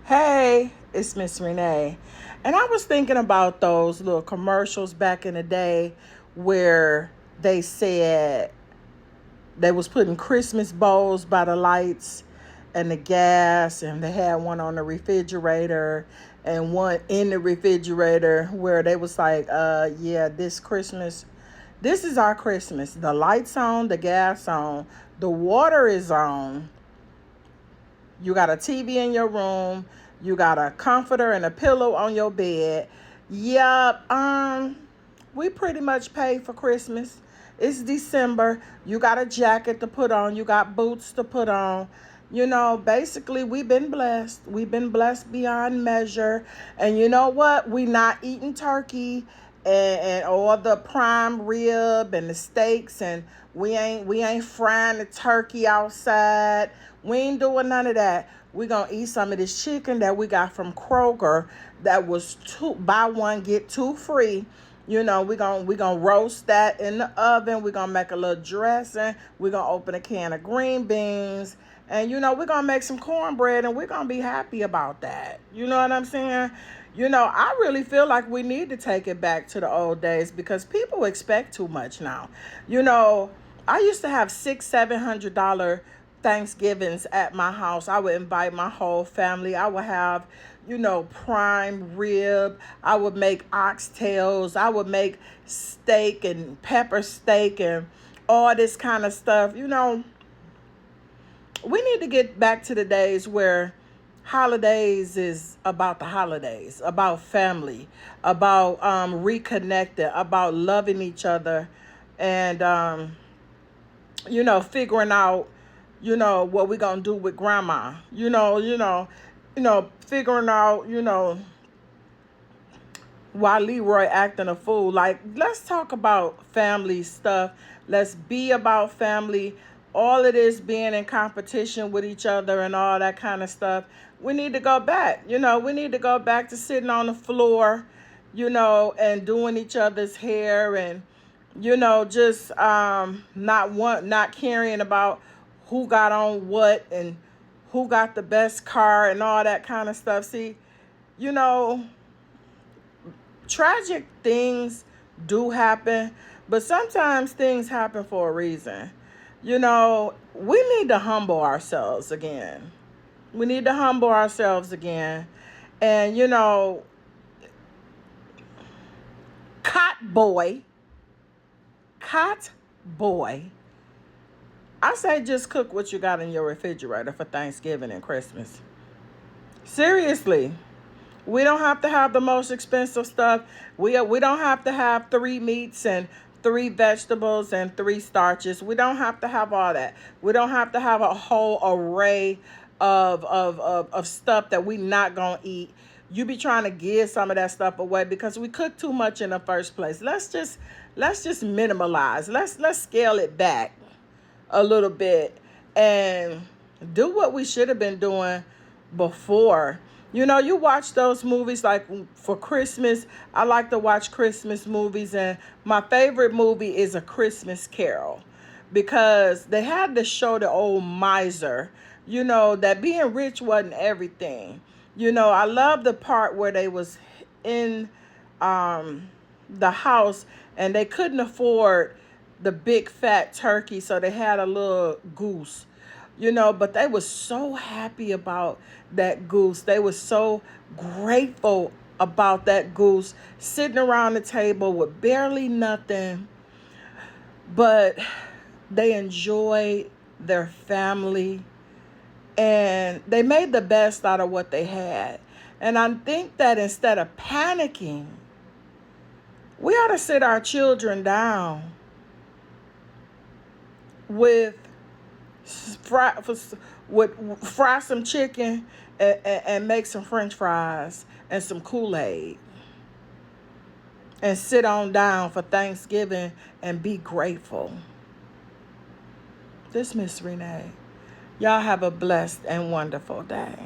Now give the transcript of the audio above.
Hey, it's Miss Renee. And I was thinking about those little commercials back in the day where they said they was putting Christmas bowls by the lights and the gas, and they had one on the refrigerator and one in the refrigerator where they was like, yeah, this is our Christmas. The lights on, the gas on, the water is on. You got a TV in your room. You got a comforter and a pillow on your bed. Yep. We pretty much paid for Christmas. It's December. You got a jacket to put on. You got boots to put on. Basically, we've been blessed. We've been blessed beyond measure. And you know what? We not eating turkey and all the prime rib and the steaks, and we ain't frying the turkey outside. We ain't doing none of that. We gonna eat some of this chicken that we got from Kroger that was buy one get two free. We gonna roast that in the oven. We're gonna make a little dressing. We're gonna open a can of green beans. And we're gonna make some cornbread, and we're gonna be happy about that. You know what I'm saying? I really feel like we need to take it back to the old days because people expect too much now. I used to have $600-700 Thanksgivings at my house. I would invite my whole family. I would have, prime rib. I would make oxtails. I would make steak and pepper steak and all this kind of stuff. We need to get back to the days where holidays is about the holidays, about family, about reconnecting, about loving each other, and figuring out, what we're gonna do with grandma. Figuring out, why Leroy acting a fool. Like, let's talk about family stuff. Let's be about family. All of this being in competition with each other and all that kind of stuff. We need to go back. We need to go back to sitting on the floor, and doing each other's hair and, just not caring about who got on what and who got the best car and all that kind of stuff. See, you know, tragic things do happen, but sometimes things happen for a reason. We need to humble ourselves again. We need to humble ourselves again. And, cot boy, cot boy, I say just cook what you got in your refrigerator for Thanksgiving and Christmas. Seriously. We don't have to have the most expensive stuff. We don't have to have three meats and three vegetables and three starches. We don't have to have all that. We don't have to have a whole array of stuff that we not gonna eat. You be trying to give some of that stuff away because we cook too much in the first place. Let's just minimalize. Let's scale it back a little bit and do what we should have been doing before. You watch those movies like for Christmas. I like to watch Christmas movies, and my favorite movie is A Christmas Carol because they had to show the old miser, that being rich wasn't everything. I love the part where they was in the house and they couldn't afford the big fat turkey, so they had a little goose. But they were so happy about that goose. They were so grateful about that goose, sitting around the table with barely nothing, but they enjoyed their family and they made the best out of what they had. And I think that instead of panicking, we ought to sit our children down with fry some chicken and make some French fries and some Kool-Aid and sit on down for Thanksgiving and be grateful. This Miss Renee. Y'all have a blessed and wonderful day.